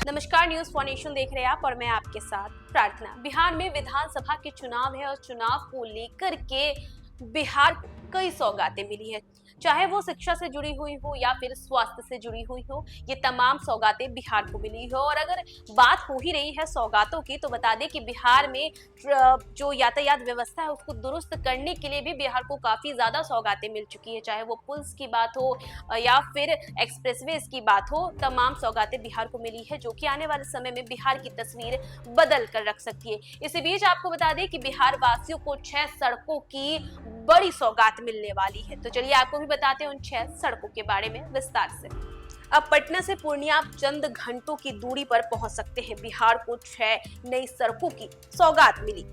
नमस्कार, news for nation देख रहे हैं आप और मैं आपके साथ प्रार्थना। बिहार में विधानसभा के चुनाव है और चुनाव को लेकर के बिहार को कई सौगातें मिली है, चाहे वो शिक्षा से जुड़ी हुई हो या फिर स्वास्थ्य से जुड़ी हुई हो। ये तमाम सौगातें बिहार को मिली हो। और अगर बात हो ही रही है सौगातों की, तो बता दें कि बिहार में जो यातायात व्यवस्था है उसको दुरुस्त करने के लिए भी बिहार को काफी ज्यादा सौगातें मिल चुकी है, चाहे वो पुल्स की बात हो या फिर एक्सप्रेसवे की बात हो। तमाम सौगातें बिहार को मिली है, जो कि आने वाले समय में बिहार की तस्वीर बदल कर रख सकती है। इसी बीच आपको बता दें कि बिहार वासियों को 6 सड़कों की बड़ी सौगात मिलने वाली है। तो चलिए आपको भी बताते हैं उन 6 सड़कों के बारे में विस्तार से। अब पटना से पूर्णिया आप चंद घंटों की दूरी पर पहुंच सकते हैं। बिहार को 6 नई सड़कों की सौगात मिली।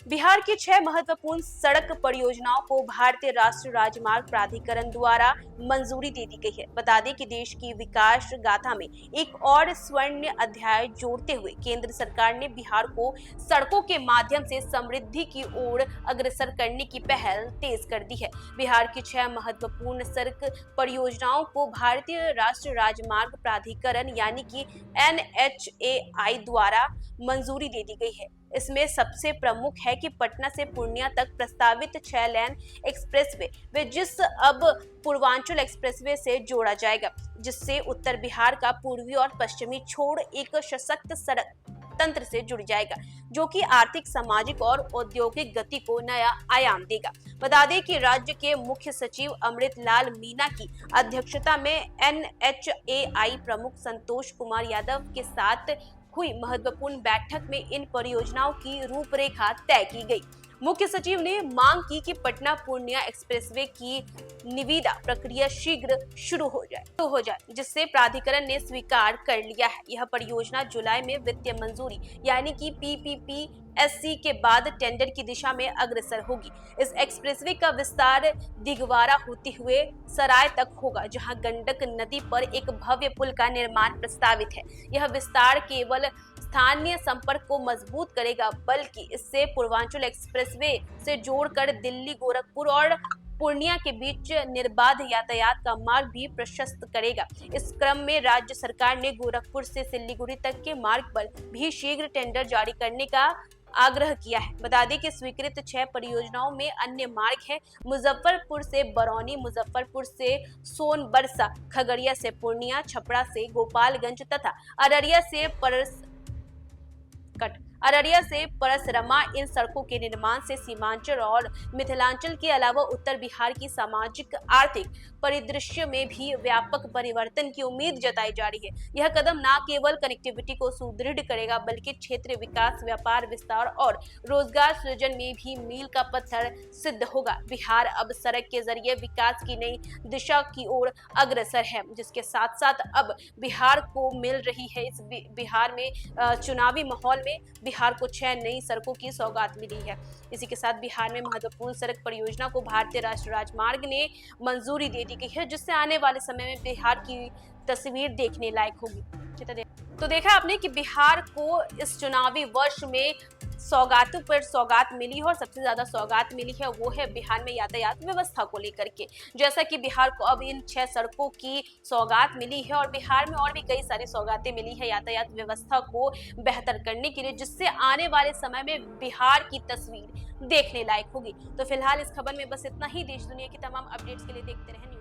बिहार की 6 महत्वपूर्ण सड़क परियोजनाओं को भारतीय राष्ट्रीय राजमार्ग प्राधिकरण द्वारा मंजूरी दे दी गई है। बता दें कि देश की विकास गाथा में एक और स्वर्ण अध्याय जोड़ते हुए केंद्र सरकार ने बिहार को सड़कों के माध्यम से समृद्धि की ओर अग्रसर करने की पहल तेज कर दी है। बिहार की 6 महत्वपूर्ण सड़क परियोजनाओं को भारतीय राष्ट्रीय राजमार्ग प्राधिकरण यानी कि NHAI द्वारा मंजूरी दे दी गई है। इसमें सबसे प्रमुख है कि पटना से पूर्णिया तक प्रस्तावित 6 लेन एक्सप्रेसवे वे जिस अब पूर्वांचल एक्सप्रेसवे से जोड़ा जाएगा, जिससे उत्तर बिहार का पूर्वी और पश्चिमी छोड़ एक सशक्त सड़क तंत्र से जुड़ जाएगा, जो कि आर्थिक, सामाजिक और औद्योगिक गति को नया आयाम देगा। बता दें कि राज्य के मुख्य सचिव अमृत लाल मीना की अध्यक्षता में NHAI प्रमुख संतोष कुमार यादव के साथ हुई महत्वपूर्ण बैठक में इन परियोजनाओं की रूपरेखा तय की गई। मुख्य सचिव ने मांग की कि पटना पूर्णिया एक्सप्रेसवे की निविदा प्रक्रिया शीघ्र शुरू हो जाए, जिससे प्राधिकरण ने स्वीकार कर लिया है। यह परियोजना जुलाई में वित्तीय मंजूरी यानी कि PPPSC के बाद टेंडर की दिशा में अग्रसर होगी। इस एक्सप्रेसवे का विस्तार दिगवारा होते हुए सराय तक होगा, जहां गंडक नदी पर एक भव्य पुल का निर्माण प्रस्तावित है। यह विस्तार केवल स्थानीय संपर्क को मजबूत करेगा, बल्कि इससे पूर्वांचल एक्सप्रेसवे से जोड़कर दिल्ली, गोरखपुर और पूर्णिया के बीच निर्बाध यातायात का मार्ग भी प्रशस्त करेगा। इस क्रम में राज्य सरकार ने गोरखपुर से सिल्लीगुड़ी तक के मार्ग पर भी शीघ्र टेंडर जारी करने का आग्रह किया है। बता दें कि स्वीकृत 6 परियोजनाओं में अन्य मार्ग है मुजफ्फरपुर से बरौनी, मुजफ्फरपुर से सोनबरसा, खगड़िया से पूर्णिया, छपरा से गोपालगंज तथा अररिया से परसरमा। इन सड़कों के निर्माण से सीमांचल और मिथिलांचल के अलावा उत्तर बिहार की सामाजिक आर्थिक परिदृश्य में भी व्यापक परिवर्तन की उम्मीद जताई जा रही है। यह कदम न केवल कनेक्टिविटी को सुदृढ़ करेगा, बल्कि क्षेत्रीय विकास, व्यापार विस्तार और रोजगार सृजन में भी मील का पत्थर सिद्ध होगा। बिहार अब सड़क के जरिए विकास की नई दिशा की ओर अग्रसर है, जिसके साथ साथ अब बिहार को मिल रही है इस बिहार में चुनावी माहौल में बिहार को 6 नई सड़कों की सौगात मिली है। इसी के साथ बिहार में महत्वपूर्ण सड़क परियोजना को भारतीय राष्ट्रीय राजमार्ग ने मंजूरी दे दी गई है, जिससे आने वाले समय में बिहार की तस्वीर देखने लायक होगी। तो देखा आपने कि बिहार को इस चुनावी वर्ष में सौगातों पर सौगात मिली है और सबसे ज्यादा सौगात मिली है वो है बिहार में यातायात व्यवस्था को लेकर के। जैसा कि बिहार को अब इन 6 सड़कों की सौगात मिली है और बिहार में और भी कई सारी सौगातें मिली है यातायात व्यवस्था को बेहतर करने के लिए, जिससे आने वाले समय में बिहार की तस्वीर देखने लायक होगी। तो फिलहाल इस खबर में बस इतना ही। देश दुनिया की तमाम अपडेट्स के लिए देखते रहें।